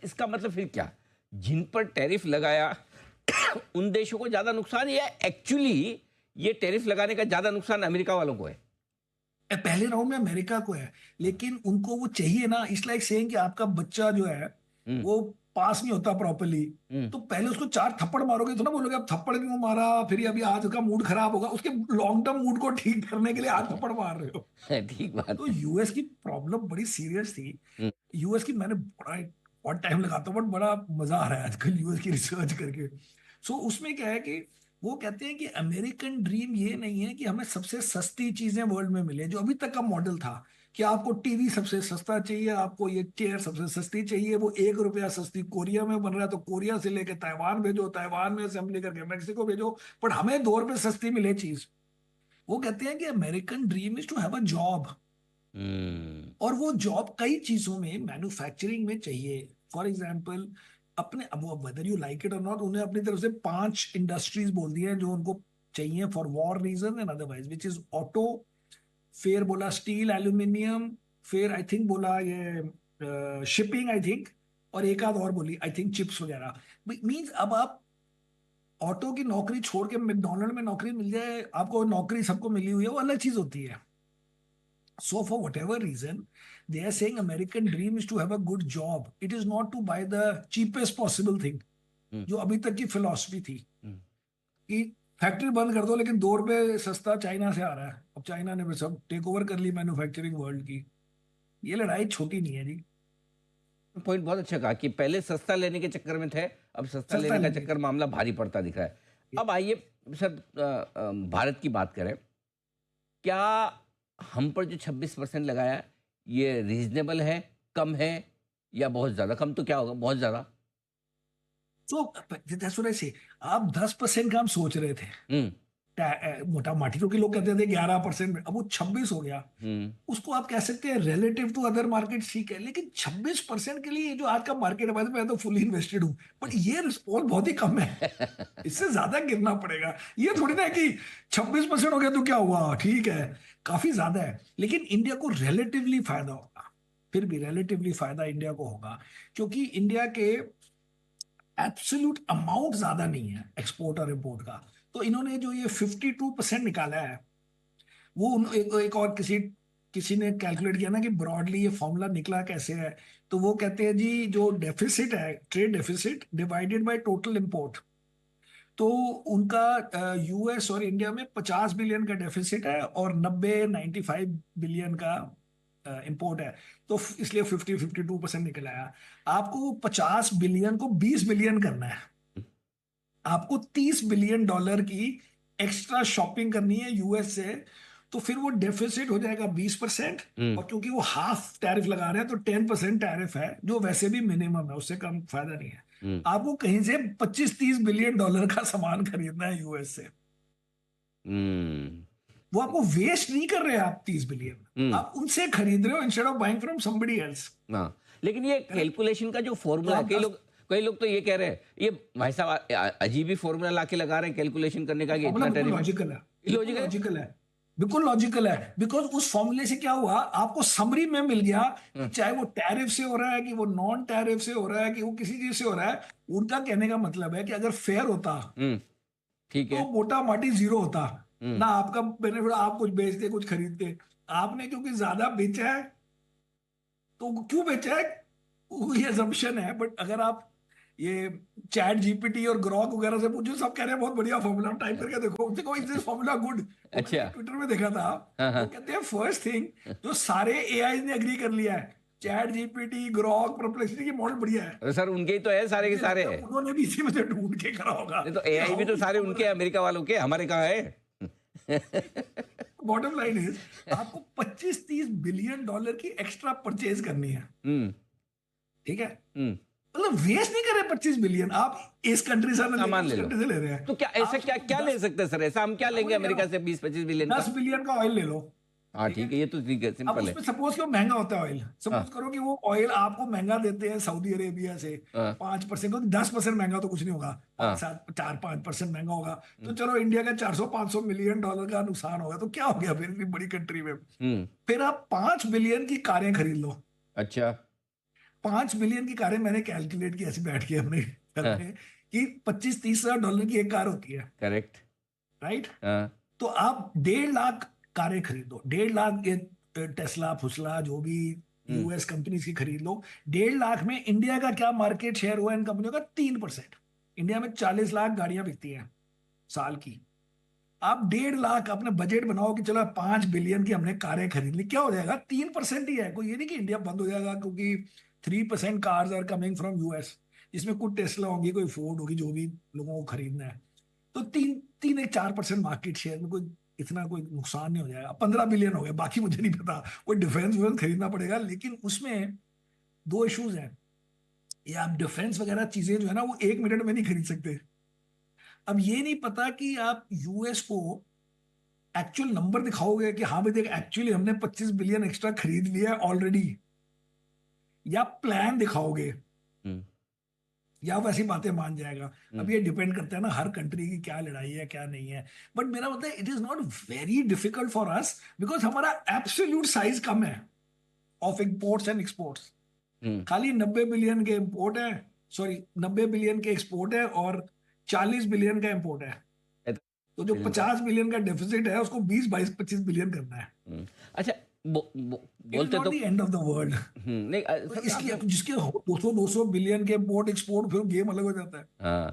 इसका मतलब फिर क्या, जिन पर टैरिफ लगाया उन देशों को ज्यादा नुकसान, या एक्चुअली ये टैरिफ लगाने का ज्यादा नुकसान अमेरिका वालों को है? पहले राउंड में अमेरिका को है, लेकिन उनको वो चाहिए ना। इट्स लाइक सेइंग कि आपका बच्चा जो है हम्म। वो पास नहीं होता प्रॉपरली, हम्म। तो पहले उसको 4 थप्पड़ मारोगे तो ना बोलोगे अब थप्पड़ क्यों मारा, फिर ये अभी आज का मूड खराब होगा, उसके लॉन्ग टर्म मूड को ठीक करने के लिए आज थप्पड़ मार रहे हो। ठीक बात तो है। यूएस की प्रॉब्लम बड़ी सीरियस थी। हम्म। यूएस की मैंने बड़ा बहुत टाइम लगाता हूँ, बट बड़ा मजा आ रहा है आजकल यूएस की रिसर्च करके। सो उसमें क्या है कि वो कहते हैं कि अमेरिकन ड्रीम ये नहीं है कि हमें सबसे सस्ती चीजें वर्ल्ड में मिले, जो अभी तक का मॉडल था कि आपको टीवी सबसे सस्ता चाहिए, आपको ये चेयर सबसे सस्ती चाहिए, वो 1 रुपया सस्ती कोरिया में बन रहा है तो कोरिया से लेके ताइवान भेजो, ताइवान में असेंबली करके मैक्सिको भेजो, पर हमें 2 रुपए सस्ती मिले चीज। वो कहते हैं कि American dream is to have a job, hmm. और वो जॉब कई चीजों में मैन्युफैक्चरिंग में चाहिए। फॉर एग्जाम्पल, अपने अब वेदर यू लाइक इट और नॉट, उन्हें अपनी तरफ से 5 इंडस्ट्रीज बोल दी हैं जो उनको चाहिए for war reason and otherwise, which is auto, फिर बोला स्टील एल्यूमिनियम, फिर आई थिंक बोला ये शिपिंग आई थिंक, और एक आध और बोली आई थिंक चिप्स वगैरह। मीन्स अब आप ऑटो की नौकरी छोड़ के मैकडोनल्ड में नौकरी मिल जाए आपको, नौकरी सबको मिली हुई है, वो अलग चीज होती है। So for whatever reason, they are saying American dream is to have a good job. It is not to buy the cheapest possible thing. हम्म। जो अभी तक की फिलॉसफी थी हम्म। कि फैक्ट्री बंद कर दो लेकिन 2 रुपए सस्ता चाइना से आ रहा है, अब चाइना ने भी सब टेक ओवर कर ली मैन्युफैक्चरिंग वर्ल्ड की। ये लड़ाई छोटी नहीं है जी। पॉइंट बहुत अच्छा कहा कि पहले सस्ता लेने के चक्कर में थे, अब सस्ता सस्ता लेने का लेने चक्कर मामला भारी पड़ता दिख रहा है। अब आइए सर, भारत की बात करें। क्या हम पर जो 26% लगाया है, ये रीजनेबल है, कम है, या बहुत ज्यादा? कम तो क्या होगा, बहुत ज्यादा। तो से आप 10% का हम सोच रहे थे, हम्म। मोटा माटी तो के लोग कहते थे 11%, अब वो 26 हो गया। हम्म। उसको आप कह सकते हैं रिलेटिव टू अदर मार्केट ठीक है, लेकिन 26% के लिए जो आज का मार्केट है, मैं तो फुली इन्वेस्टेड हूं, बट ये रिस्पॉन्स बहुत ही कम है। इससे ज्यादा गिरना पड़ेगा। ये थोड़ी ना है कि 26% हो गया तो क्या हुआ, ठीक है, काफी ज्यादा है, लेकिन इंडिया को रिलेटिवली फायदा होगा। फिर भी रिलेटिवली फायदा इंडिया को होगा, क्योंकि इंडिया के एब्सोल्यूट अमाउंट ज्यादा नहीं है एक्सपोर्ट और इम्पोर्ट का। तो इन्होंने जो ये 52% निकाला है, वो एक और किसी किसी ने कैलकुलेट किया ना कि ब्रॉडली ये फॉर्मूला निकला कैसे है। तो वो कहते हैं जी, जो डेफिसिट है, trade deficit divided by total import, तो उनका यूएस और इंडिया में 50 बिलियन का डेफिसिट है और 95 बिलियन का इंपोर्ट है। तो इसलिए 52% निकल आया। आपको 50 बिलियन को 20 बिलियन करना है, आपको $30 बिलियन की एक्स्ट्रा शॉपिंग करनी है यूएस से, तो फिर वो डेफिसिट हो जाएगा 20%। हम्म। और क्योंकि वो हाफ टैरिफ लगा रहे हैं तो 10% टैरिफ है, जो वैसे भी मिनिमम है, उससे कम फायदा नहीं है। हम्म। आपको कहीं से 25-30 बिलियन डॉलर का सामान खरीदना है यूएस से। हम्म। वो आपको वेस्ट नहीं कर रहे हैं आप 30 बिलियन, हम्म। आप उनसे खरीद रहे हो instead of buying from somebody else. हाँ, लेकिन ये करेक्ट। कैलकुलेशन का जो तो फॉर्मूला है, आप कई लोग तो ये कह रहे हैं, ये भाई साहब अजीब ही फॉर्मूला लाके लगा रहे हैं कैलकुलेशन करने का, कि फॉर्मूला इतना बिल्कुल टैरिफ है। लॉजिकल है, बिल्कुल इलॉजिक है। लॉजिकल है, बिल्कुल लॉजिकल है। बिकॉज उस फॉर्मूले से क्या हुआ, आपको समरी में मिल गया कि हाँ। चाहे वो टैरिफ से हो रहा है, कि वो नॉन टैरिफ से हो रहा है, कि वो किसी चीज से हो रहा है। उनका कहने का मतलब है कि अगर फेयर होता हम्म। ठीक है। तो मोटा माटी जीरो होता हम्म। ना, आपका बेनिफिट, आप कुछ बेचते कुछ खरीदते। आपने क्योंकि ज्यादा बेचा है, तो क्यों बेचा है, वो ये assumption है। बट अगर आप ये चैट जीपीटी और ग्रॉक वगैरह से पूछो, सब कह रहे हैं बहुत बढ़िया फॉर्मूला, टाइप करके देखो, देखो इज दिस फॉर्मूला गुड। वो मैंने अच्छा। ट्विटर में देखा था। हाँ, वो हाँ। कहते हैं फर्स्ट थिंग, जो सारे एआई ने एग्री कर लिया है, चैट जीपीटी ग्रॉक परप्लेक्सिटी की मॉडल बढ़िया है। अरे सर, उनके ही तो है सारे के मुझे सारे। लगता है उन्होंने भी इसी में से ढूंढ के करा होगा नहीं तो कि एआई भी हाउ तो दिस सारे उनके, फॉर्मूला। अमेरिका वालों के, हमारे कहाँ है? बॉटम लाइन इज, आपको 25-30 बिलियन डॉलर की एक्स्ट्रा परचेज करनी है, हम्म। ठीक है। हम्म। मतलब वेस्ट नहीं कर रहे 25 बिलियन, आप इस कंट्री से ना लेके सामान उस ले लो। कंट्री से ले रहे हैं। तो क्या ऐसा, आप क्या सोचो क्या ले 10, सकते हैं सर? ऐसा हम क्या मैं लेंगे वही कह रहा अमेरिका हूँ, से 20-25 बिलियन का? 10 बिलियन का ऑयल ले लो, हाँ ठीक ठीक है। है, ये तो ठीक है, अब सिंपल है। उसमें सपोज कि वो महंगा होता है ऑयल, सपोज हाँ। करो कि वो ऑयल आपको महंगा देते हैं सऊदी अरेबिया से हाँ। 5%, क्योंकि 10% महंगा तो कुछ नहीं होगा, हाँ। 4-5% महंगा होगा। तो हम्म। चलो इंडिया का 400-500 मिलियन डॉलर का नुकसान होगा, तो क्या हो गया फिर, इतनी बड़ी कंट्री में। हम्म। फिर आप 5 बिलियन की कारें खरीद लो, अच्छा। 5 बिलियन की कारें मैंने कैलकुलेट की ऐसे बैठ के अपने घर में कि 25-30 हजार डॉलर की एक कार होती है, करेक्ट। राइट? हाँ। तो आप 1.5 लाख कारें खरीदो, 1.5 लाख ये टेस्ला फुसला जो भी यूएस कंपनीज की खरीद लो, 1.5 लाख में इंडिया का क्या मार्केट शेयर हुआ इन कंपनियों का? 3%। इंडिया में 40 लाख गाड़ियां बिकती हैं साल की। आप 1.5 लाख अपने बजट बनाओ कि चलो 5 बिलियन की हमने कारें खरीद ली, क्या हो जाएगा? 3% ही है। कोई ये नहीं कि इंडिया बंद हो जाएगा क्योंकि 3% cars are coming from US, जिसमें कुछ टेस्ला होगी, कोई फोर्ड होगी, जो भी लोगों को खरीदना है। तो 4% मार्केट शेयर में कोई इतना कोई नुकसान नहीं हो जाएगा। 15 बिलियन हो गया, बाकी मुझे नहीं पता, कोई डिफेंस वेफेंस खरीदना पड़ेगा, लेकिन उसमें दो इश्यूज हैं। ये आप डिफेंस वगैरह चीजें जो है ना, वो 1 मिनट में नहीं खरीद सकते। अब ये नहीं पता कि आप यूएस को एक्चुअल नंबर दिखाओगे कि हाँ भाई देख, एक्चुअली हमने 25 बिलियन एक्स्ट्रा खरीद लिया है ऑलरेडी, या प्लान दिखाओगे, हम्म। या वैसी बातें मान जाएगा। अब हम्म। ये डिपेंड करता है ना हर कंट्री की क्या लड़ाई है क्या नहीं है। बट मेरा मतलब it is not very difficult for us, because हमारा एब्सोल्यूट साइज कम है ऑफ इंपोर्ट्स एंड एक्सपोर्ट्स। हम्म। खाली 90 बिलियन के इंपोर्ट है, सॉरी 90 बिलियन के एक्सपोर्ट है और 40 बिलियन का इंपोर्ट है। तो जो बिलियन का। 50 बिलियन का डेफिसिट है उसको 20-22-25 बिलियन करना है। अच्छा, इट इज बोलते नॉट तो। The end of the world. नहीं तो सर, इसलिए आपने। जिसके 200 बिलियन के इंपोर्ट एक्सपोर्ट, फिर गेम अलग हो जाता है। हाँ।